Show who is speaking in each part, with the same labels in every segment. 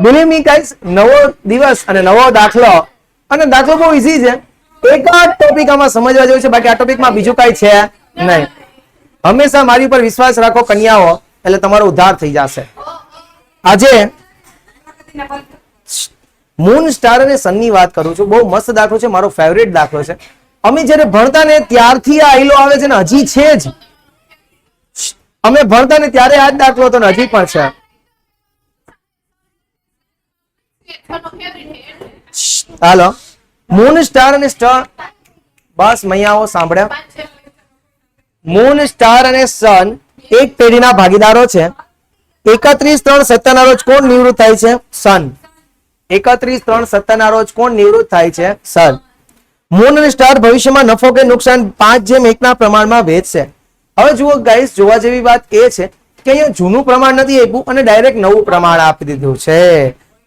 Speaker 1: Believe me guys, નવો દિવસ અને નવો દાખલો, અને દાખલો બહુ ઈઝી છે. એક જ ટોપિક આમાં સમજવા જેવું છે, બાકી આ ટોપિકમાં બીજું કઈ છે નહીં. હંમેશા મારી ઉપર વિશ્વાસ રાખો કન્યાઓ, એટલે તમારો ઉદ્ધાર થઈ જશે. આજે મૂન, સ્ટાર અને સનની વાત કરું છું. બહુ મસ્ત દાખલો છે, મારો ફેવરેટ દાખલો છે. અમે જ્યારે ભણતા ને ત્યારથી આ આઈલો આવે છે ને, હજી છે જ. અમે ભણતા ને ત્યારે આ જ દાખલો હતો ને હજી પણ છે. હાલો, મૂન, સ્ટાર અને સ્ટાર, બસ મૈયાઓ સાંભળ્યા. મૂન, સ્ટાર અને સન એક પેઢીના ભાગીદારો છે. 31/3/17 ના રોજ કોણ નિવૃત્ત થાય છે? સન. 31/3/17 ના રોજ કોણ નિવૃત્ત થાય છે? સન. મૂન અને સ્ટાર ભવિષ્યમાં નફો કે નુકસાન 5:1 ના પ્રમાણમાં વેચશે. હવે જુઓ ગાઈસ, જોવા જેવી વાત એ છે કે અહીંયા જૂનું પ્રમાણ નથી આપ્યું અને ડાયરેક્ટ નવું પ્રમાણ આપી દીધું છે.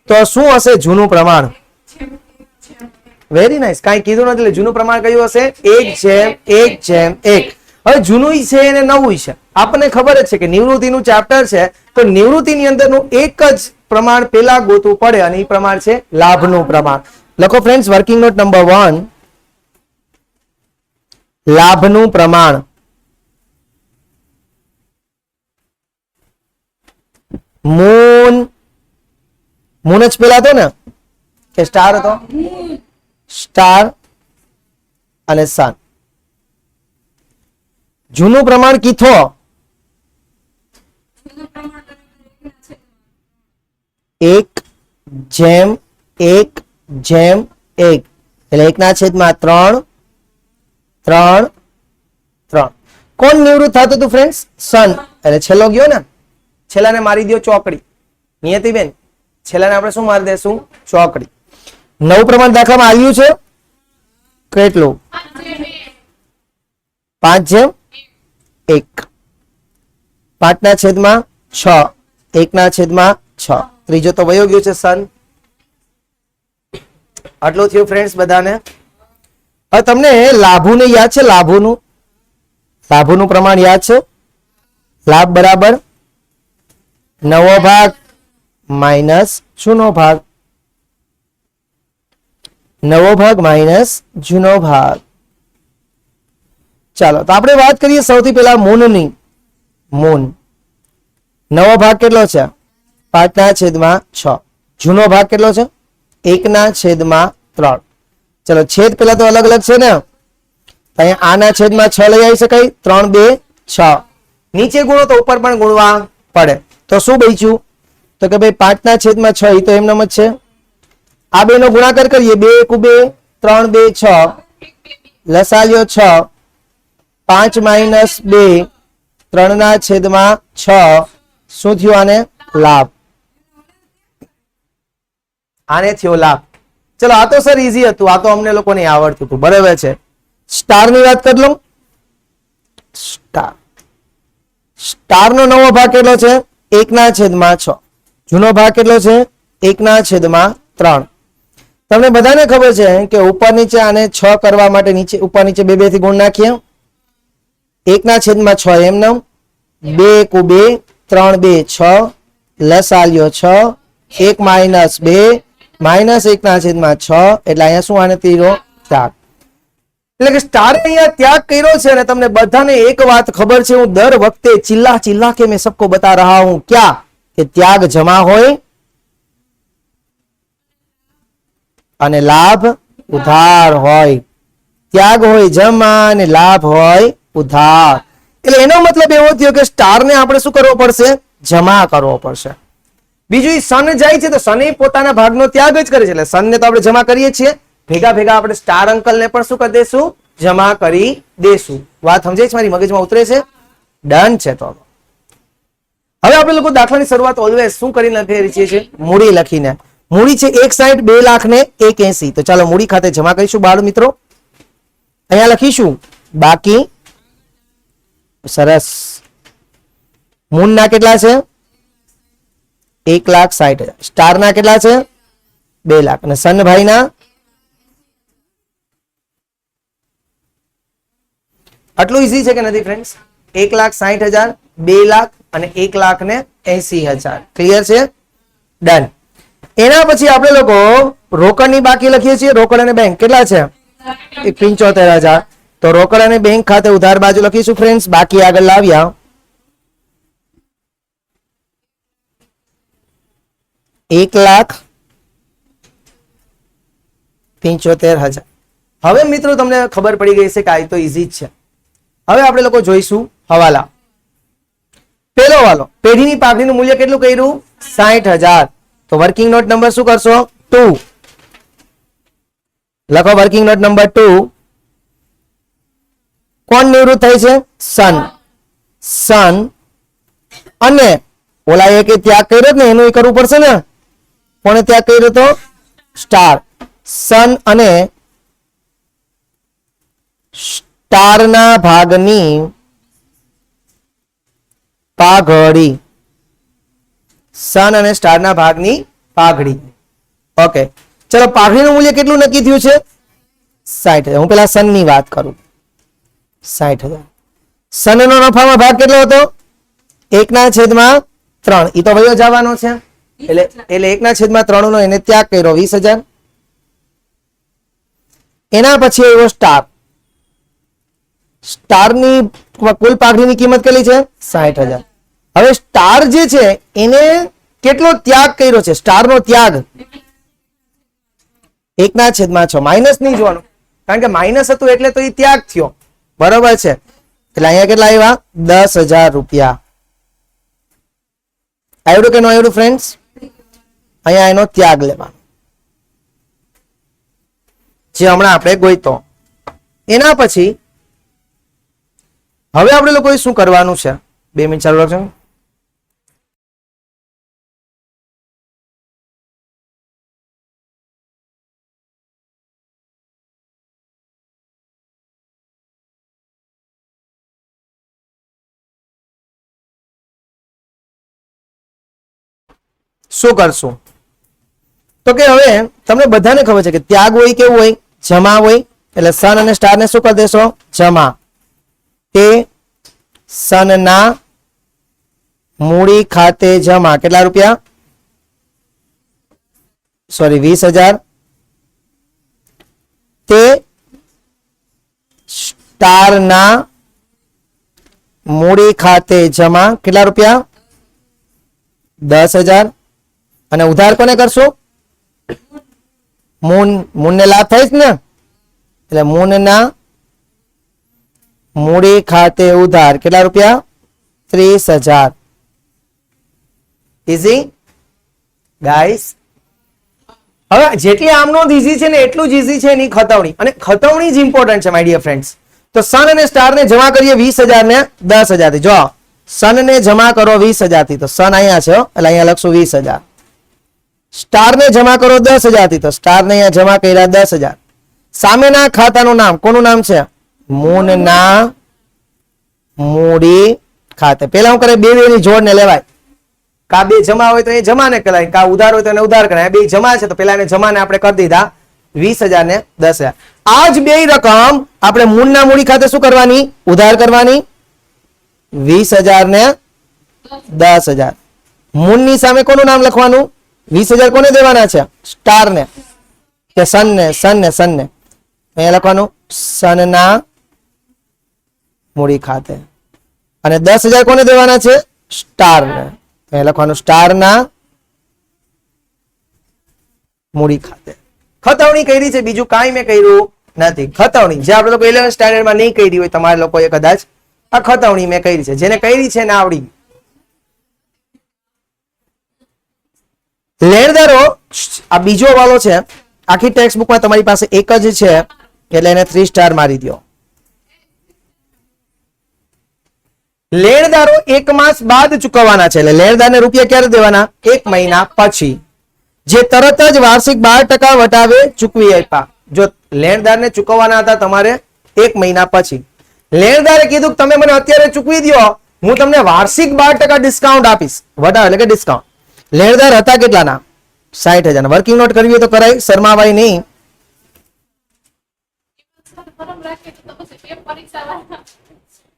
Speaker 1: તો શું હશે જૂનું પ્રમાણ? વેરી નાઇસ, કાંઈ કીધું નથી. એટલે જૂનું પ્રમાણ કયું હશે? 1:1:1. હવે જૂનું છે અને નવું છે. આપણને ખબર જ છે કે નિવૃત્તિનું ચેપ્ટર છે, તો નિવૃત્તિની અંદરનું એક જ પ્રમાણ પેલા ગોતવું પડે, અને એ પ્રમાણ છે લાભનું પ્રમાણ. લખો ફ્રેન્ડ્સ, વર્કિંગ નોટ નંબર 1, લાભનું પ્રમાણ. મૂન, મૂન જ પેલા હતો ને કે સ્ટાર હતો? સ્ટાર અને સન. જૂનું પ્રમાણ કીથો? 1:1:1, એટલે 1/3. કોણ નિવૃત્ત થતું હતું ફ્રેન્ડ્સ? સન. એટલે છેલ્લો ગયો ને, છેલ્લાને મારી દો ચોકડી. નિયતિબેન, છેલ્લાને આપણે શું મારી દેશું? ચોકડી. નવું પ્રમાણ દાખલામાં આવ્યું છે કેટલું? 5:1. 5/6. 1/6. ત્રીજો તો વયો ગયો છે સન. આટલું થયું ફ્રેન્ડ્સ બધાને. હવે તમને લાભોને યાદ છે? લાભોનું પ્રમાણ યાદ છે? લાભ બરાબર નવો ભાગ માઇનસ જૂનો ભાગ. નવો ભાગ માઇનસ જૂનો ભાગ. ચાલો, તો આપણે વાત કરીએ સૌથી પહેલા મૂનની. મૂન નવો ભાગ કેટલો છે? 5/6. જૂનો ભાગ કેટલો છે? 1/3. ચલો, છેદ પેલા તો અલગ અલગ છે ને, અહીંયા આના છેદમાં 6 લઈ આવી શકાય. 3, 2, 6. નીચે ગુણો તો ઉપર પણ ગુણવા પડે. તો શું બચ્યું? તો કે ભાઈ 5/6 એ તો એમનેમ જ છે. આ બે નો ગુણાકાર કરીએ. 2 × 2 = 3, 2, 6. લસાલ્યો 6. 5 - 2 3/6. શું થયું? આને લાભ. આને થયો લાભ. ચલો, આ તો સર ઈઝી હતું, આ તો અમને લોકોને આવડતું હતું. બરાબર છે. સ્ટાર ની વાત કરી લઉં. સ્ટાર નો નવો ભાગ કેટલો છે? 1/6. જૂનો ભાગ કેટલો છે? 1/3. તમને બધાને ખબર છે કે ઉપર નીચે આને 6 કરવા માટે નીચે ઉપર નીચે 2 થી ગુણ નાખીએ. 1/6 એમને 2 × 2 = 3, 2, 6. લસાલ્યો 6. 1 - 2 -1/6. એટલે અહીંયા શું? આને તીરો ત્યાગ. એટલે કે સ્ટાર અહીંયા ત્યાગ કર્યો છે. અને તમને બધાને એક વાત ખબર છે, હું દર વખતે ચિલ્લા કે મેં સબકો બતા રહા હું ક્યાં, કે ત્યાગ જમા હોય અને લાભ ઉધાર હોય. ત્યાગ હોય જમા અને લાભ હોય ઉધાર. એટલે એનો મતલબ એવો થયો કે સ્ટાર ને આપણે શું કરવો પડશે? જમા કરવો પડશે. બીજું, સન જાય છે તો સને પોતાના ભાગનો ત્યાગ જ કરે છે. એટલે સન ને તો આપણે જમા કરીએ છીએ, ભેગા ભેગા આપણે સ્ટાર અંકલ ને પણ શું કરી દેશું? જમા કરી દેશું. વાત સમજાય છે? મારી મગજમાં ઉતરે છે? ડન છે. તો હવે આપણે લોકો દાખલાની શરૂઆત ઓલવેઝ શું કરીને લખી છીએ? મૂડી લખીને. મૂડી છે 1/60, 2,01,80. તો ચાલો મૂડી ખાતે જમા કરીશું બાળ મિત્રો. અહીંયા લખીશું બાકી. સરસ. મૂન ના કેટલા છે? 1,60,000. સ્ટાર ના કેટલા છે? 2 લાખ. અને સનભાઈ ના આટલું ઈઝી છે કે નથી ફ્રેન્ડ્સ? 1,60,000, 2 લાખ અને 1,80,000. ક્લિયર છે? ડન. એના પછી આપણે લોકો રોકડની બાકી લખીએ છીએ. રોકડ અને બેંક કેટલા છે? 75,000. તો રોકડ અને બેંક ખાતે ઉધાર બાજુ લખીશું ફ્રેન્ડ્સ. બાકી આગળ લાવ્યા. 1,75,000. હવે મિત્રો તમને ખબર પડી ગઈ છે કે આ તો ઈઝી જ છે. હવે આપણે લોકો જોઈશું હવાલા. પેલો વાલો, પેઢીની પાઘડીનું મૂલ્ય કેટલું કર્યું? 60,000. તો વર્કિંગ નોટ નંબર શું કરશો? 2 લખો. Working note number 2. કોણ નિવૃત્ત થાય છે? સન. સન અને ઓલા એ કે ત્યાગ કર્યો ને એનું કરવું પડશે ને. કોને ત્યાગ કર્યો તો? સ્ટાર. સન અને સ્ટારના ભાગની પાઘડી. સન અને સ્ટારના ભાગની પાઘડી. ઓકે, ચલો. પાઘડીનું મૂલ્ય કેટલું નક્કી થયું છે? 60,000. હું પેલા સન ની વાત કરું. 60,000. સન નો નફામાં ભાગ કેટલો હતો? 1/3. એ તો વયો જવાનો છે એટલે 1/3 નો એને ત્યાગ કર્યો 20,000. એના પછી આવ્યો સ્ટાર. સ્ટારની કુલ પાઘડીની કિંમત કેટલી છે? 60,000. હવે સ્ટાર જે છે એને કેટલો ત્યાગ કર્યો છે? સ્ટાર નો ત્યાગ 1/6. માઇનસ નહીં જોવાનું, કારણ કે માઇનસ હતું એટલે તો એ ત્યાગ થયો. બરોબર છે. એટલે અહીંયા કેટલા આવ્યા? 10,000 રૂપિયા. આવડું કે ન આવડું ફ્રેન્ડ્સ? અહીંયા એનો ત્યાગ લેવાનો જે હમણાં આપણે ગોઈતો. એના પછી હવે આપણે લોકોએ શું કરવાનું છે? 2 મિનિટ ચાલુ રાખજો. શું કરશું? તો કે હવે તમને બધાને ખબર છે કે ત્યાગ હોય કેવું હોય? જમા હોય. એટલે સન અને સ્ટાર ને શું કરી દેશો? જમા. તે સનના મૂડી ખાતે જમા. કેટલા રૂપિયા? સોરી, 20,000. તે સ્ટારના મૂડી ખાતે જમા. કેટલા રૂપિયા? 10,000. અને ઉધાર કોને કરશો? મૂન ને લાભ થાય ને, એટલે મૂનના મૂડી ખાતે ઉધાર. કેટલા રૂપિયા? 30,000. Easy guys. હવે જેટલી આમનો ઈઝી છે ને એટલું જ ઈઝી છે એની ખતવણી. અને ખતવણી જ ઇમ્પોર્ટન્ટ છે માય ડિયર ફ્રેન્ડ્સ. તો સન અને સ્ટાર ને જમા કરીએ 20,000 ને 10,000 થી. જો સન ને જમા કરો 20,000 થી, તો સન અહીંયા છે એટલે અહીંયા લખશું 20,000. સ્ટાર ને જમા કરો 10,000 થી, તો સ્ટાર ને અહીંયા જમા કર્યા 10,000. સામેના ખાતાનું નામ કોનું નામ છે? મૂનના મૂડી ખાતે. પેલા હું કરે? બે ની જોડ ને લેવાય. કા બે જમા હોય તો એ જમા ને કરાય, કા ઉધાર હોય તો એને ઉધાર કરાય. બે જમા છે તો પેલા એને જમા ને આપણે કરી દીધા 20,000 ને 10,000. આ જ બે રકમ આપણે મૂનના મૂડી ખાતે શું કરવાની? ઉધાર કરવાની. 20,000 ને 10,000. મૂનની સામે કોનું નામ લખવાનું? 20,000 કોને દેવાના છે? સ્ટાર ને કે સન ને? સન ને. સન ને અહીંયા લખવાનું સનના મૂડી ખાતે. અને 10,000 કોને દેવાના છે? સ્ટાર ને. અહીંયા લખવાનું સ્ટારના મૂડી ખાતે. ખતવણી કરી છે, બીજું કાંઈ મેં કર્યું નથી. ખતવણી જે આપણે લોકો 11th સ્ટાન્ડર્ડમાં નહીં કરી હોય, તમારા લોકોએ કદાચ આ ખતવણી મેં કરી છે. જેને કરી છે ને આવડી. લેણદારો આ બીજો વાળો છે. આખી ટેક્સ્ટ બુકમાં તમારી પાસે એક જ છે એટલે એને 3 સ્ટાર મારી દો. લેણદારો 1 માસ બાદ ચૂકવવાના છે. એટલે લેણદારને રૂપિયા ક્યારે દેવાના? 1 મહિના પછી. જે તરત જ વાર્ષિક 12% વટાવે ચૂકવી આપ્યા. જો લેણદારને ચૂકવવાના હતા તમારે 1 મહિના પછી, લેણદારે કીધું કે તમે મને અત્યારે ચૂકવી દો, હું તમને વાર્ષિક 12% ડિસ્કાઉન્ટ આપીશ. વટાવે એટલે કે ડિસ્કાઉન્ટ. લેણદાર હતા કેટલાના? 60,000. વર્કિંગ નોટ કરવી હોય તો કરાય, શરમાવાય નહીં.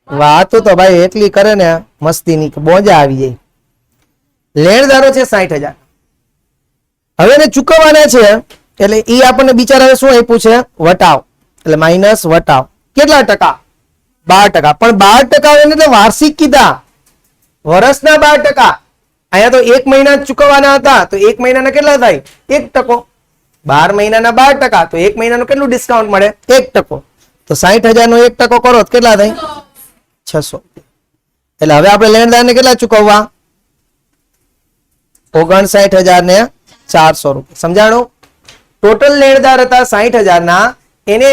Speaker 1: વાતો તો ભાઈ એટલી કરે ને મસ્તી ની બોજા આવી જાય. લેણદારો છે 60,000. હવે એને ચૂકવવાના છે એટલે એ આપણને બિચારાએ શું આપ્યું છે? વટાવ. એટલે માઇનસ વટાવ. કેટલા ટકા? 12%. પણ 12% એટલે વાર્ષિક કીધા, વર્ષના 12%. અહીંયા તો 1 મહિના ચૂકવવાના હતા, તો 1 મહિનાના કેટલા થાય? 1%. 12 મહિનાના 12%, તો 1 મહિનાનું કેટલું ડિસ્કાઉન્ટ મળે? 1%. તો 60,000 નો 1% કરો તો કેટલા થાય? 600. એટલે હવે આપણે લેણદારને કેટલા ચૂકવવા? 59,400 રૂપિયા. સમજાણું? ટોટલ લેણદાર હતા 60,000 ના, એને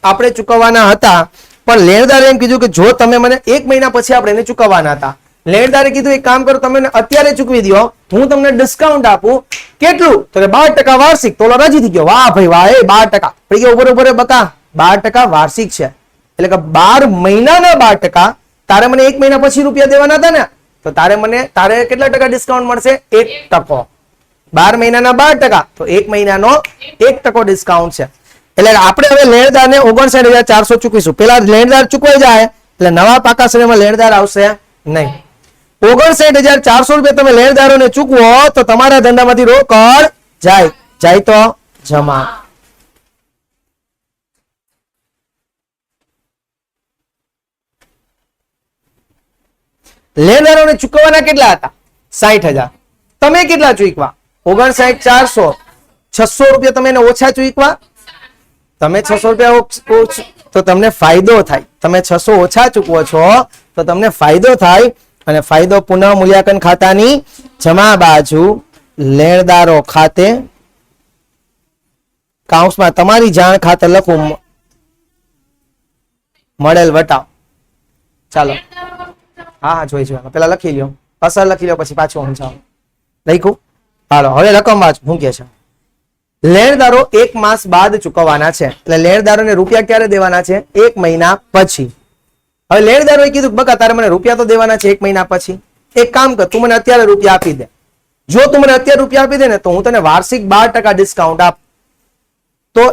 Speaker 1: આપણે ચૂકવવાના હતા. પણ લેણદારે એમ કીધું કે જો તમે મને 1 મહિના પછી આપણે એને ચૂકવવાના હતા. લેણદારે કીધું એક કામ કરો, તમે અત્યારે ચૂકવી દો, હું તમને ડિસ્કાઉન્ટ આપું. કેટલું? તો 12% વાર્ષિક. તો ઓલો રાજી થઈ ગયો, વાહ ભાઈ વાહ, 12%. પડી ગયો ઉપર બકા, 12% વાર્ષિક છે. એટલે કે 12 મહિનાના 12%. તારે મને 1 મહિના પછી રૂપિયા દેવાના હતા ને, તો તારે કેટલા ટકા ડિસ્કાઉન્ટ મળશે? 1%. 12 મહિનાના 12%, તો 1 મહિનાનો 1% ડિસ્કાઉન્ટ છે. એટલે આપણે હવે લેણદારને 59,400 ચૂકવીશું. પેલા લેણદાર ચૂકવાઈ જાય એટલે નવા પાકા શ્રેણીમાં લેણદાર આવશે નહીં. 59,400 રૂપિયા તમે લેણદારોને ચૂકવો તો તમારા ધંધામાંથી રોકડ જાય તો જમા. લેણદારોને ચૂકવવાના કેટલા હતા? 60,000. તમે કેટલા ચૂકવા? 59,400. 600 રૂપિયા તમે એને ઓછા ચૂકવા. તમે 600 રૂપિયા તો તમને ફાયદો થાય. તમે 600 ઓછા ચૂકવો છો તો તમને ફાયદો થાય. અને ફાયદો પુનઃ મૂલ્યાંકન ખાતાની જમા બાજુ લેણદારો ખાતે કાઉન્સમાં તમારી જાણ ખાતર લખું મળેલ વટાવ. ચાલો હા જોઈ જોઈ પેલા લખી લ્યો, અસર લખી લો પછી પાછું સમજાવો. લખ્યું? હાલો હવે રકમ વાંચ. શું કે છે? લેણદારો 1 માસ બાદ ચૂકવવાના છે. એટલે લેણદારોને રૂપિયા ક્યારે દેવાના છે? 1 મહિના પછી. હવે લેણદારોએ કીધું બકા તારે મને રૂપિયા તો દેવાના છે 1 મહિના પછી. એક કામ કર, તું મને અત્યારે રૂપિયા આપી દે. જો તું મને અત્યારે રૂપિયા આપી દે ને તો હું તને વાર્ષિક 12% ડિસ્કાઉન્ટ આપ. તો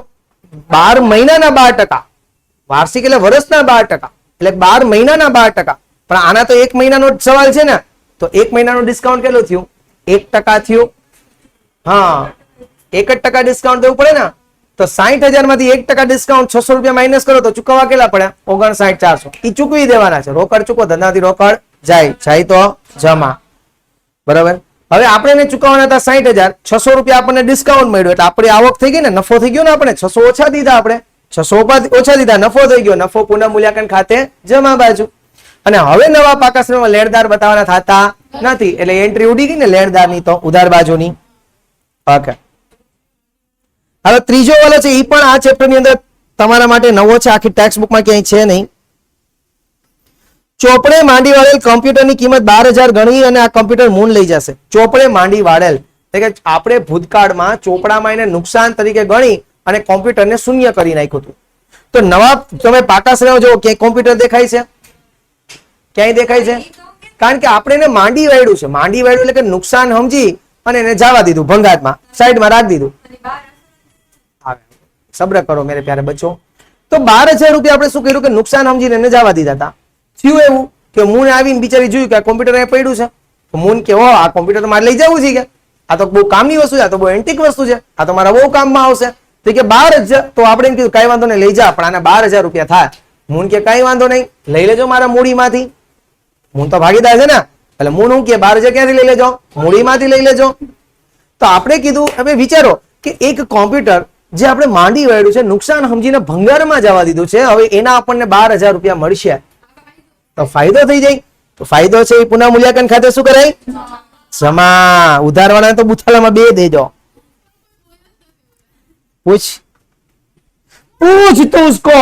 Speaker 1: 12 મહિનાના 12%, વાર્ષિક એટલે વર્ષના 12%, એટલે 12 મહિનાના 12%. પણ આના તો 1 મહિનાનો જ સવાલ છે ને, તો 1 મહિનાનું ડિસ્કાઉન્ટ કેટલું થયું? 1% થયું. હા 1% ડિસ્કાઉન્ટ દેવું પડે ને. તો 60,000 માંથી 1% ડિસ્કાઉન્ટ 600 રૂપિયા માઇનસ કરો તો ચૂકવવા કેટલા પડ્યા? 59,400. એ ચૂકવી દેવાના છે. રોકડ ચૂકવો, ધંધાથી રોકડ જાય તો જમા. બરાબર. હવે આપણે એને ચૂકવવાના હતા 60,000. 600 રૂપિયા આપણને ડિસ્કાઉન્ટ મળ્યું એટલે આપણી આવક થઈ ગઈ ને, નફો થઈ ગયો ને. આપણે 600 ઓછા દીધા, આપણે 600 ઓછા દીધા, નફો થઈ ગયો. નફો પુનઃ મૂલ્યાંકન ખાતે જમા બાજુ. અને હવે નવા પાકા શ્રેણીમાં લેણદાર બતાવવાના થતા નથી એટલે એન્ટ્રી ઉડી ગઈ ને લેણદારની, તો ઉધાર બાજુની. ઓકે. હવે ત્રીજો વાળો છે, એ પણ આ ચેપ્ટર ની અંદર તમારા માટે નવો છે, આખી ટેક્સ્ટ બુકમાં ક્યાંય છે નહીં. ચોપડે માંડી વાળેલ કમ્પ્યુટરની કિંમત 12,000 ગણી અને આ કમ્પ્યુટર મૂન લઈ જશે. ચોપડે માંડી વાળેલ એટલે કે આપણે ભૂતકાળમાં ચોપડામાં એને નુકસાન તરીકે ગણી અને કોમ્પ્યુટરને શૂન્ય કરી નાખ્યું હતું. તો નવા તમે પાકા શ્રેણીમાં જુઓ, ક્યાંય કોમ્પ્યુટર દેખાય છે? ક્યાંય દેખાય છે? કારણ કે આપણે એને માંડી વાળ્યું છે. માંડી વાળ્યું એટલે કે નુકસાન સમજી અને એને જવા દીધું, ભંગારમાં સાઈડમાં રાખી દીધું. સબ્ર કરો મેરે પ્યારે બચ્ચો. તો 12,000 રૂપિયા આપણે શું કર્યું કે નુકસાન સમજીને એને જવા દીધા હતા. થયું એવું કે મૂન આવીને બિચારી જોયું કે આ કોમ્પ્યુટર અહીંયા પડ્યું છે. તો મૂન કે ઓ આ કોમ્પ્યુટર મારે લઈ જવું છે, કે આ તો બહુ કામની વસ્તુ છે, આ તો બહુ એન્ટિક વસ્તુ છે, આ તો મારા બહુ કામમાં આવશે. તો કે 12,000. તો આપણે એમ કીધું કઈ વાંધો નહીં લઈ જા, પણ આને 12,000 રૂપિયા થાય. મૂન કે કઈ વાંધો નહીં, લઈ લેજો મારા મૂડીમાંથી. મૂન તો ભાગીદાર છે ને, એટલે મૂન હું કે 12,000 ક્યાંથી લઈ લેજો? મૂડીમાંથી લઈ લેજો. તો આપણે કીધું હવે વિચારો કે એક કોમ્પ્યુટર જે આપણે માંડી વાળ્યું છે, નુકસાન સમજીને ભંગારમાં જવા દીધું છે, હવે એના આપણને 12,000 રૂપિયા મળશે તો ફાયદો થઈ જાય. તો ફાયદો છે એ પુનઃ મૂલ્યાંકન ખાતે શું કરાય? જમા. ઉધારવાળા તો બુથાલામાં 2 દેજો. પૂછ તું ઉસકો.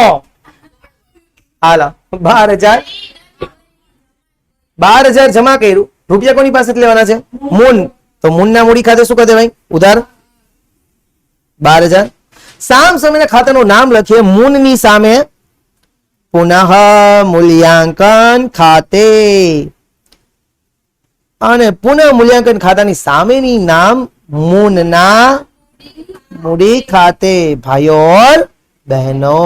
Speaker 1: હાલો 12,000 જમા કર્યું. રૂપિયા કોની પાસે લેવાના છે? મૂન. તો મૂનના મૂડી ખાતે શું કરી દેવાય? ઉધાર 12,000. સામ સામેના ખાતાનું નામ લખીએ મૂનની સામે પુનઃ મૂલ્યાંકન ખાતે, અને પુનઃ મૂલ્યાંકન ખાતાની સામેની નામ મૂનના મૂડી ખાતે. ભાઈઓ બહેનો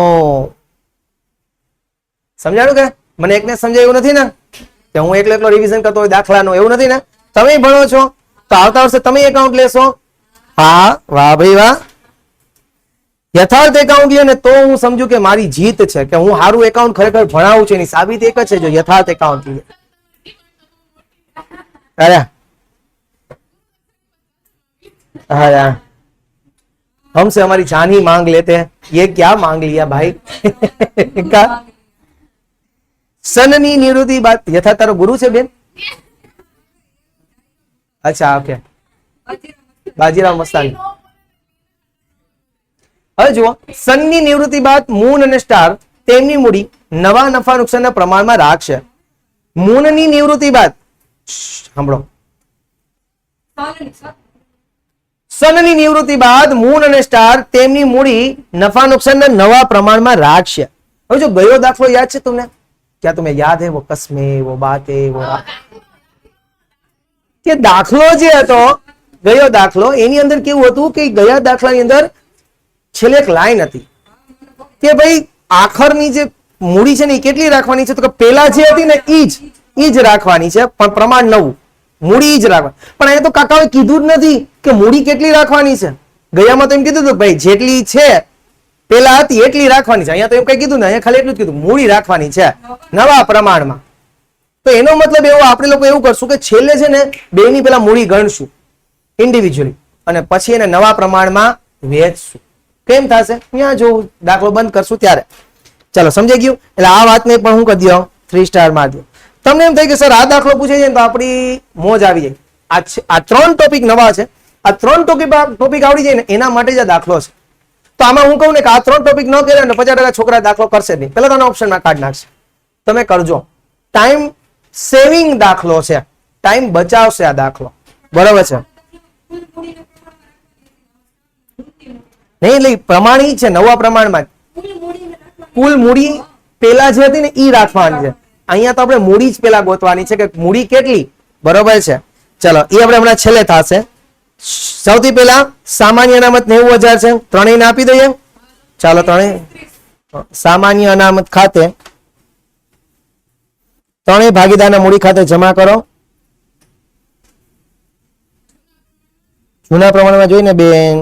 Speaker 1: સમજાણું કે? મને એકને સમજાયું નથી ને કે હું એકલો રિવિઝન કરતો હોય દાખલાનો? એવું નથી ને? તમે ભણો છો તો આવતા વર્ષે તમે એકાઉન્ટ લેશો હા, વાહ ભાઈ વાહ. યથાર્થ એકાઉન્ટ લે ને તો હું સમજુ કે મારી જીત છે, કે હું સારું એકાઉન્ટ ખરેખર ભણાવું છું. એની સાબિત એક જ છે, જો યથાર્થ એકાઉન્ટ લે. અરે અરે हमसे हमारी जान ही मांग लेते हैं, ये क्या मांग लिया भाई. का સનની નિવૃત્તિ બાદ યથા તારો ગુરુ છે બેન? અચ્છા, ઓકે. બાજીરાવ મસ્તાની. હવે જુઓ, સનની નિવૃત્તિ બાદ મૂન અને સ્ટાર તેમની મૂડી નવા નફા નુકસાનના પ્રમાણમાં રાખશે. મૂનની નિવૃત્તિ બાદ સાંભળો, સનની નિવૃત્તિ બાદ મૂન અને સ્ટાર તેમની મૂડી નફા નુકસાનના નવા પ્રમાણમાં રાખશે. હવે જો ગયો દાખલો યાદ છે તમને? क्या तुम्हें याद है वो कस्में, वो बातें, वो કે દાખલો જે હતો ગયો દાખલો, એની અંદર કેવું હતું કે ગયા દાખલાની અંદર છેલ્લે એક લાઈન હતી કે ભાઈ આખરની જે મૂડી છે ને એ કેટલી રાખવાની છે, તો કે પેલા જે હતી ને ઈ જ રાખવાની છે, પણ પ્રમાણ નવું, મૂડી જ રાખવાની. પણ અહીંયા તો કાકાએ કીધું જ નથી કે મૂડી કેટલી રાખવાની છે. ગયામાં તો એમ કીધું હતું ભાઈ જેટલી છે પેલા હતી એટલી રાખવાની છે. અહીંયા તો એમ કઈ કીધું ને, અહીંયા ખાલી એટલું જ કીધું મૂડી રાખવાની છે નવા પ્રમાણમાં. તો એનો મતલબ એવો આપણે લોકો એવું કરશું કે છેલ્લે છે ને બેની પેલા મૂડી ગણશું ઇન્ડિવિજ્યુઅલી અને પછી એને નવા પ્રમાણમાં વેચશું. કેમ થશે? અહીંયા જો દાખલો બંધ કરશું ત્યારે. ચાલો સમજાઈ ગયું. એટલે આ વાતને પણ હું કરી દઉં 3 સ્ટાર માર દઉં. તમને એમ થાય કે સર આ દાખલો પૂછે છે તો આપણી મોજ આવી જાય. આ 3 ટોપિક નવા છે. આ 3 ટોપિક આવડી જાય ને એના માટે જ આ દાખલો છે. તો આમાં હું કહું ને કે આ 3 ટોપિક ન કરે ને 50% છોકરા દાખલો કરશે નહીં. પેલા તો ઓપ્શનમાં કાઢ નાખશે. તમે કરજો. ટાઈમ સેવિંગ દાખલો છે, ટાઈમ બચાવશે આ દાખલો. બરોબર છે? નહીં એટલે પ્રમાણ ઈ છે, નવા પ્રમાણમાં કુલ મૂડી પેલા જે હતી ને ઈ રાખવાની છે. અહીંયા તો આપણે મૂડી જ પેલા ગોતવાની છે કે મૂડી કેટલી. બરોબર છે? ચલો એ આપણે હમણાં છેલ્લે થશે. સૌથી પહેલા સામાન્ય અનામત 90,000 છે, ત્રણેયને આપી દઈએ. ચાલો ત્રણેય સામાન્ય અનામત ખાતે ત્રણેય ભાગીદારના મૂડી ખાતે જમા કરો. જૂના પ્રમાણમાં જોઈને બેન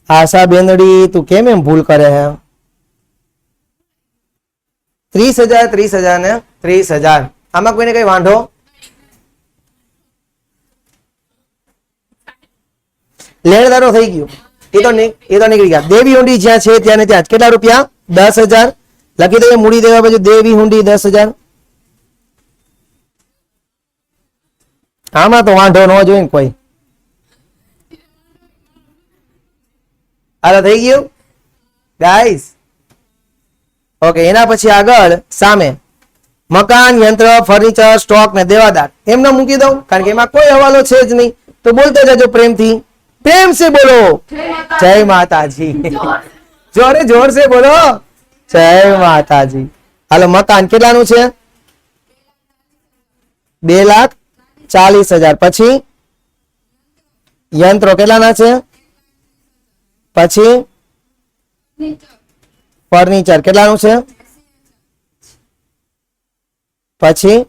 Speaker 1: આશા બેનડી તું કેમ એમ ભૂલ કરે હે? 30,000 30,000 ને 30,000. આમાં કોઈને કઈ વાંધો? લેણદારો થઈ ગયું એ તો નીકળી ગયા. દેવી હુંડી જ્યાં છે ત્યાં ને ત્યાં કેટલા રૂપિયા? 10,000 લખી દઈએ. મૂડી દેવા બાજુ દેવી હુંડી 10,000. આમાં તો વાંધો ન જોઈએ કોઈ. આ થઈ ગયું ગાઈસ. ઓકે, એના પછી આગળ સામે મકાન, યંત્ર, ફર્નિચર, સ્ટોક ને દેવાદાર એમને મૂકી દઉં કારણ કે એમાં કોઈ હવાલો છે જ નહીં. તો બોલતો જજો પ્રેમથી. प्रेम से बोलो जय माता जी. जोरे जोर से बोलो जय माता जी. हालो मकान કેટલાનું છે? 2,40,000. પછી યંત્રો કેટલાના છે? પછી ફર્નિચર કેટલાનું છે? પછી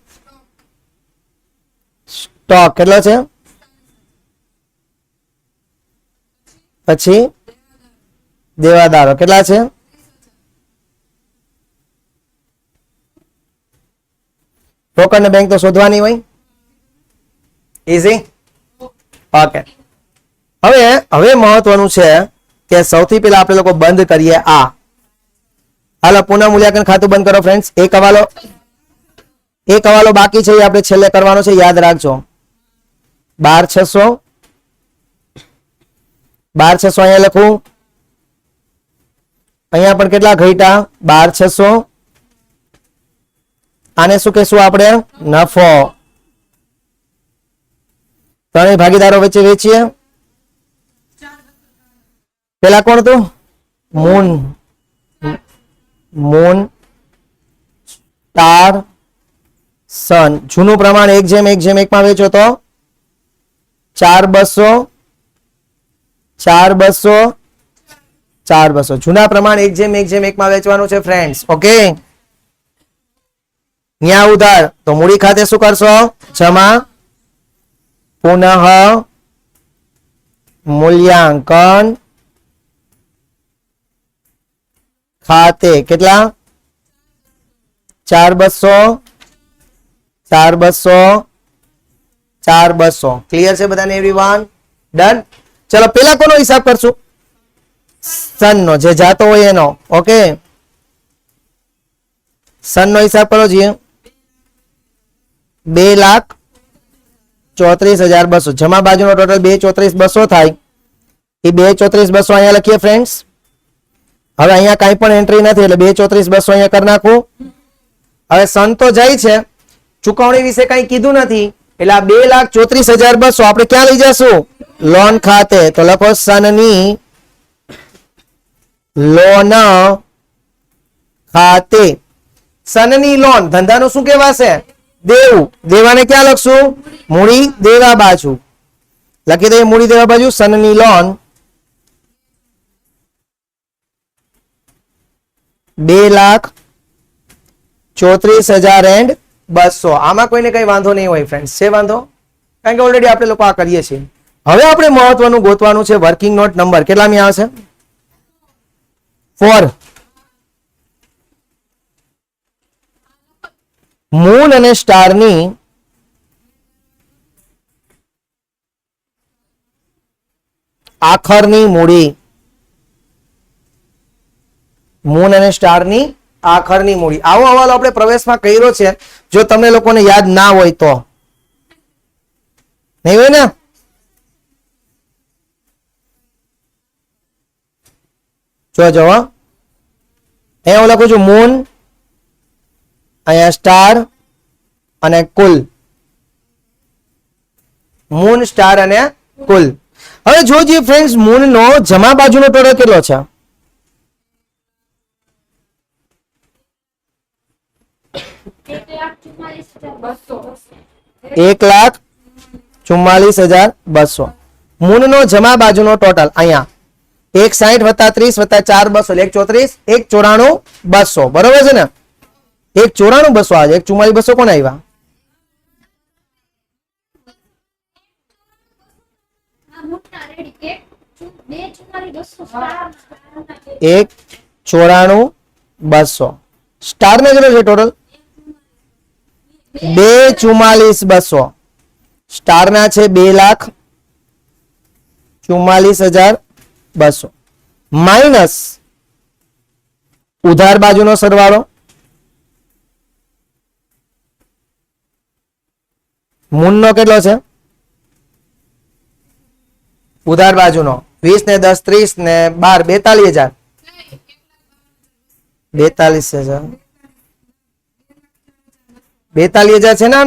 Speaker 1: સ્ટોક કેટલો છે? પછી દેવાદારો કેટલા છે? રોકડ ને બેંક તો શોધવાની હોય. ઈઝી. ઓકે, હવે મહત્વનું છે કે સૌથી પહેલા આપણે લોકો બંધ કરીએ આ. હાલો પુનઃ મૂલ્યાંકન ખાતું બંધ કરો ફ્રેન્ડ્સ. એક હવાલો બાકી છે, એ આપણે છેલ્લે કરવાનો છે, યાદ રાખજો. 12,600 અહીંયા લખું. અહીંયા પણ કેટલા ઘટ્યા? 12,600. આને શું કહેશું આપણે? નફો. ત્રણેય ભાગીદારો વચ્ચે વેચીએ. પેલા કોણ હતું? મૂન સ્ટાર સન. જૂનું પ્રમાણ 1:1:1 માં વેચો તો 4,200 4,200 4,200. જૂના પ્રમાણ 1:1:1 માં વેચવાનું છે ફ્રેન્ડ્સ. ઓકે, ન્યા ઉધાર તો મૂડી ખાતે શું કરશો? જમા. પુનઃ મૂલ્યાંકન ખાતે કેટલા 4200 4200 4200 ક્લિયર છે બધાને એવરીવન ડન ચલો પેલા કોનો હિસાબ કરશું સન નો જે જાતો હોય એનો ઓકે સન નો હિસાબ કરો જોઈએ 2,34,200 જમા બાજુનો ટોટલ 2,34,200 થાય એ 2,34,200 અહીંયા લખીએ ફ્રેન્ડ્સ હવે અહીંયા કાંઈ પણ એન્ટ્રી નથી એટલે 2,34,200 અહીંયા કરી નાખું હવે સન તો જાય છે ચુકવણી વિશે કઈ કીધું નથી એટલે આ 2,34,200 આપણે ક્યાં લઈ જશું લોન ખાતે તો લખો સનની લોન ખાતે સનની લોન ધંધાનું શું કહેવાશે દેવું દેવાને ક્યાં લખશું મૂડી દેવા બાજુ લખી દઈએ મૂડી દેવા બાજુ સનની લોન 2,34,200 આમાં કોઈને કઈ વાંધો નહીં હોય ફ્રેન્ડ્સ છે વાંધો કારણ કે ઓલરેડી આપણે લોકો આ કરીએ છીએ હવે આપણે મહત્વનું ગોતવાનું છે વર્કિંગ નોટ નંબર કેટલામી આવશે 4 મૂન અને સ્ટારની આખરની મૂડી મૂન અને સ્ટારની આખરની મૂડી આવો હવાલો આપણે પ્રવેશમાં કર્યો છે જો તમને લોકોને યાદ ના હોય તો નહીં હોય ને જો અહીંયા હું લખું છું મૂન અહીંયા સ્ટાર અને કુલ મૂન સ્ટાર અને કુલ હવે જોજો ફ્રેન્ડ્સ મૂન નો જમા બાજુનો ટોટલ કેટલો છે 1,44,200 મૂન નો જમા બાજુનો ટોટલ અહીંયા 1,60 + 30 + 4 200 1,34 1,94 200 બરોબર છે ને 1,94 200 આજે 1,44 200 કોણ આવ્યા 1,94 200 સ્ટાર ને કેટલો છે ટોટલ 2,44,200 સ્ટાર ના છે 2,44,200 માઇનસ ઉધાર બાજુનો સરવાળો મૂન નો કેટલો છે ઉધાર બાજુનો 20 ને 10 30 ને 12 42,000 42,000 છે ને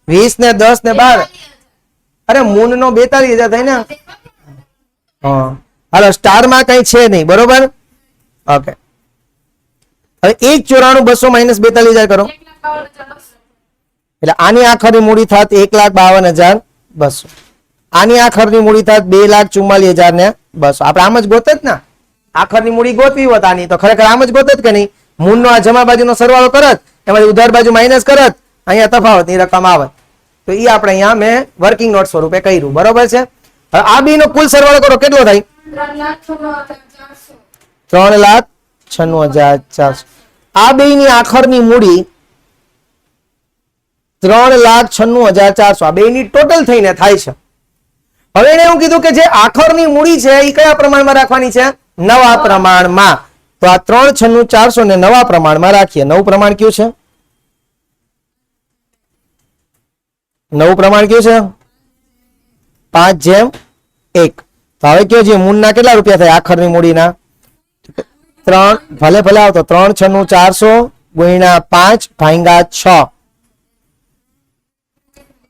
Speaker 1: 20 ને 10 ને 12 અરે મૂન નો 42,000 થાય ને હા હાલો સ્ટાર માં કઈ છે નહીં બરોબર ઓકે હવે 1,94,200 માઇનસ 42,000 કરો એટલે આની આખરની મૂડી થાત 1,52,200 આની આખરની મૂડી થાત 2,44,200 આપણે આમ જ ગોતે જ ને આખરની મૂડી ગોતવી હોત આની તો ખરેખર આમ જ ગોતે જ કે નહીં મૂન નો આ જમા બાજુનો સરવાળો કરત એમાંથી ઉધાર બાજુ માઇનસ કરત અહીંયા તફાવત ની રકમ આવત તો એ આપણે અહીંયા મેં વર્કિંગ નોટ સ્વરૂપે કર્યું બરોબર છે હવે આ બી નો કુલ સરવાળો કરો કેટલો થાય 3,96,400 આ બે ની આખરની મૂડી 3,96,400 આ બે ની ટોટલ થઈને થાય છે હવે એને એવું કીધું કે જે આખરની મૂડી છે એ કયા પ્રમાણમાં રાખવાની છે નવા પ્રમાણમાં તો આ 3,96,400 ને નવા પ્રમાણમાં રાખીએ નવું પ્રમાણ કયું છે નવું પ્રમાણ કયું છે 5/1 તો હવે કયો છે મૂળના કેટલા રૂપિયા થાય આખરની મૂડીના 3 ભલે આવતો 3,96,400 ગુણ્યા 5 ભાગ્યા 6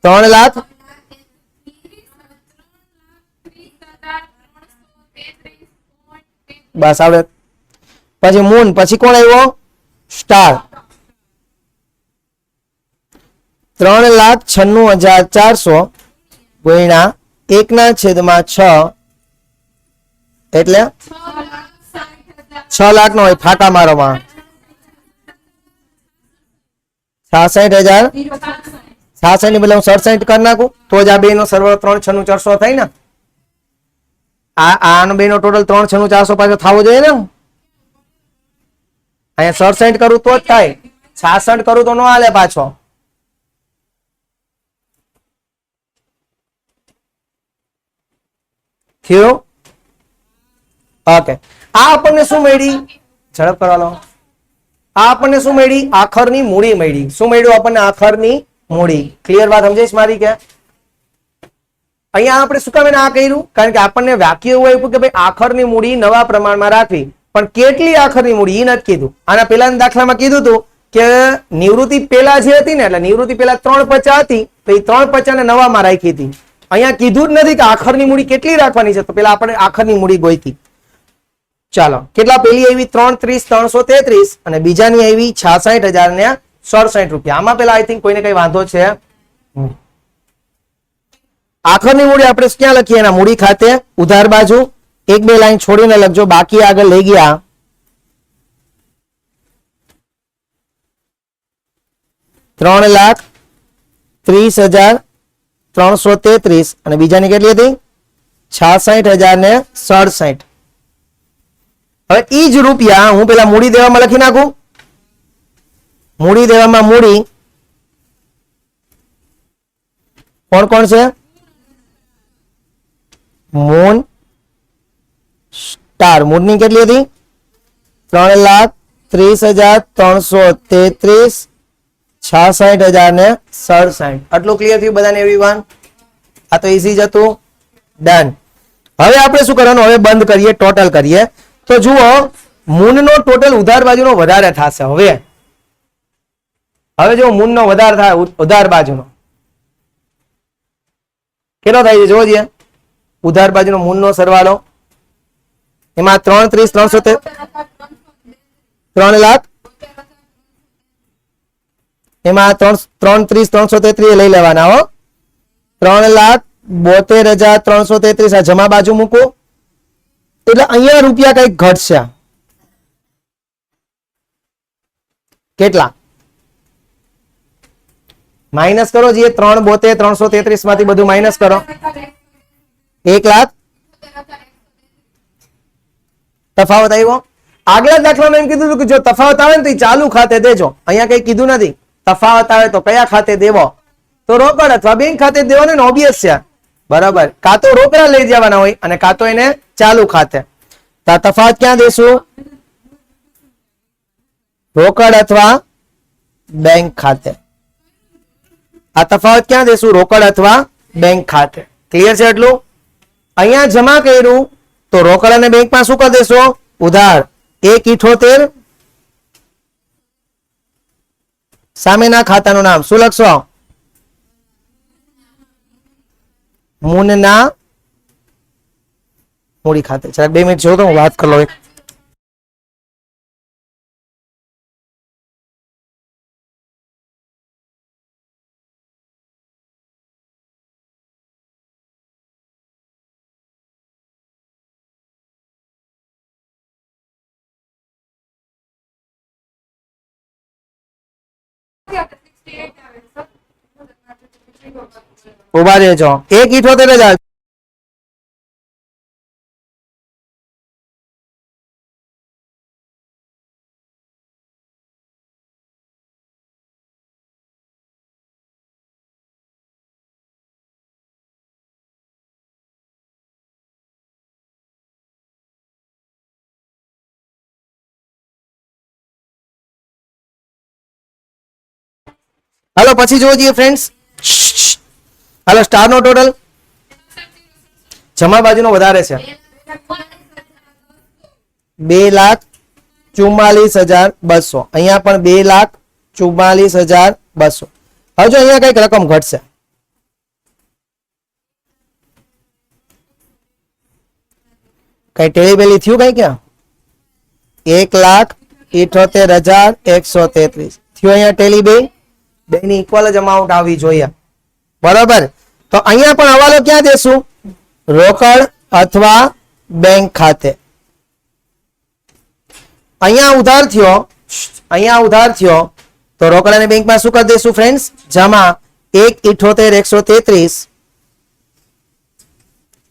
Speaker 1: 3 લાખ બસ આવડે પછી મૂન પછી કોણ આવ્યો સ્ટાર 3,96,400 ગુણ્યા 1/6 એટલે 6 લાખ નો હોય ફાટા મારોમાં 66,000 66 ની બદલે હું 67 કરી નાખું તો જ આ બે નો સરવાળો 3,96,400 થાય ને આનો બેનો ટોટલ 396 થવો જોઈએ ને. અહીંયા 67 કરું તો જ થાય, 66 કરું તો ન હાલે પાછો. થયું? ઓકે. આ આપણને શું મળી? ઝડપ કરવાનો. આ આપણને શું મળી? આખરની મૂડી મળી. શું મળ્યું આપણને? આખરની મૂડી. ક્લિયર વાત સમજાઈશ મારી કે? અહીંયા આપણે શું કામ આ કર્યું? કારણ કે આપણને વાક્ય એવું આપ્યું કે ભાઈ આખરની મૂડી નવા પ્રમાણમાં રાખવી, પણ કેટલી આખરની મૂડી એ નથી કીધું. આના પહેલાના દાખલામાં કીધું હતું કે નિવૃત્તિ પેલા જે હતી ને, એટલે નિવૃત્તિ પેલા 350 હતી, તો એ 350 ને નવામાં રાખી હતી. અહીંયા કીધું જ નથી કે આખરની મૂડી કેટલી રાખવાની છે, તો પેલા આપણે આખરની મૂડી ગોઈતી. ચાલો, કેટલા? પેલી આવી 330,333 અને બીજાની આવી 66,067 રૂપિયા. આમાં પેલા આઈ થિંક કોઈને કઈ વાંધો છે? આખરની મૂડી આપણે ક્યાં લખીએ? એના મૂડી ખાતે ઉધાર બાજુ 1-2 લાઈન છોડીને લખજો, બાકી આગળ લઈ ગયા. ₹3,30,333 અને બીજાની કેટલી હતી? 66,067. હવે ઈ જ રૂપિયા હું પેલા મૂડી દેવામાં લખી નાખું. મૂડી દેવામાં મૂડી કોણ કોણ છે? Moon star. મૂળની કેટલી હતી? 3,30,333, 66,067. આટલું ક્લિયર થયું બધાને એવરીવન? આ તો ઈઝી જ હતું. ડન. હવે આપણે શું કરવાનું? હવે બંધ કરીએ, ટોટલ કરીએ. તો જુઓ, મૂનનો ટોટલ ઉધાર બાજુનો વધારે થશે. હવે જો મૂનનો વધારે થાય, ઉધાર બાજુનો કેટલો થાય છે જોજો. ઉધાર બાજુનો મૂનનો સરવાળો એમાં 3,30,300 3 લાખ, એમાં 3,30,333 લઈ લેવાના હો. 3,72,333 આ જમા બાજુ મૂકો, એટલે અહીંયા રૂપિયા કઈક ઘટશે. કેટલા? માઇનસ કરો. જે 3,72,333 માંથી બધું માઇનસ કરો. 1 લાખ તફાવત આવ્યો. આગલા દાખલામાં એમ કીધું હતું કે જો તફાવત આવે ને તો ચાલુ ખાતે દેજો. અહીંયા કઈ કીધું નથી. તફાવત આવે તો કયા ખાતે દેવો? તો રોકડ અથવા બેંક ખાતે દેવાનો ને, ઓબ્વિયસ છે. બરાબર. કાં તો રોકડા લઈ જવાના હોય અને કાં તો એને ચાલુ ખાતે. તો તફાવત ક્યાં દેશું? રોકડ અથવા બેંક ખાતે. આ તફાવત ક્યાં દેશું? રોકડ અથવા બેંક ખાતે. ક્લિયર છે એટલું? અહીંયા જમા કર્યું તો રોકડ અને બેંકમાં શું કરી દેશો? ઉધાર. 1,78 સામેના ખાતાનું નામ શું લખશો? મૂનના મૂડી ખાતે. 2 મિનિટ જો તો હું વાત કરી લઉં. ઉભા રહેજો. 1,78,000 હાલો પછી જોજો ફ્રેન્ડ્સ. હાલો, સ્ટાર નો ટોટલ જમા બાજુનો વધારે છે 2,44,200. અહીંયા પણ 2,44,200. હવે જો અહીંયા કઈક રકમ ઘટશે. કઈ ટેલીબેલી થયું કઈ? ક્યાં? 1,78,133 થયું. અહીંયા ટેલી બેની ઇક્વલ જ અમાઉન્ટ આવી જોઈએ. બરાબર. તો અહીંયા પણ હવાલો ક્યાં દેશું? રોકડ અથવા બેંક ખાતે. અહીંયા ઉધાર થયો તો રોકડ અને બેંકમાં શું કરી દેશું ફ્રેન્ડ્સ? જમા. 1,78,133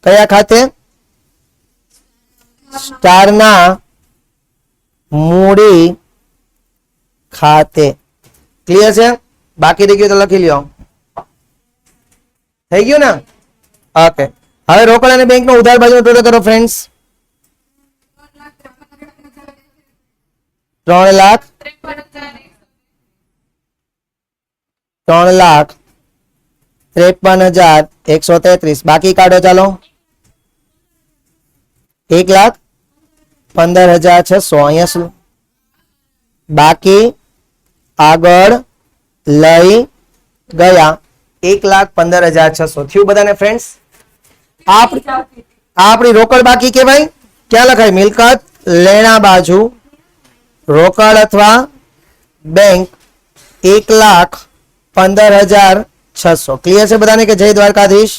Speaker 1: કયા ખાતે? સ્ટારના મૂડી ખાતે. ક્લિયર છે? બાકી રહી ગયું તો લખી લ્યો. થઈ ગયું ને? ઓકે. હવે રોકડ અને બેંકનો ઉધાર બાજુનો ટોટલ કરો ફ્રેન્ડ્સ. 3,53,133. બાકી કાઢો ચાલો. 1,15,600. અહીંયા શું બાકી આગળ લઈ ગયા? 1,15,600 થયું બધાને ફ્રેન્ડ્સ? આપણી રોકડ બાકી કેવાય. ક્યાં લખાય? મિલકત લેણા બાજુ રોકડ અથવા બેંક 1,15,600. ક્લિયર છે બધાને કે જય દ્વારકાધીશ?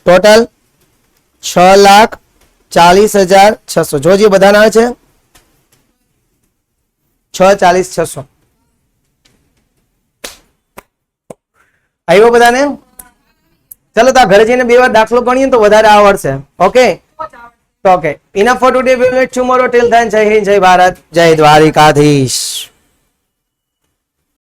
Speaker 1: ટોટલ 6,40,600. જોજી બધાના આવે છે 6,40,600. આવ્યો બધાને? ચલો તો ઘરે જઈને 2 વાર દાખલો ગણીએ તો વધારે આવડશે. ઓકે તો okay, enough four today. We will meet tomorrow. Till then જય હિન્દ, જય ભારત, જય દ્વારિકાધીશ.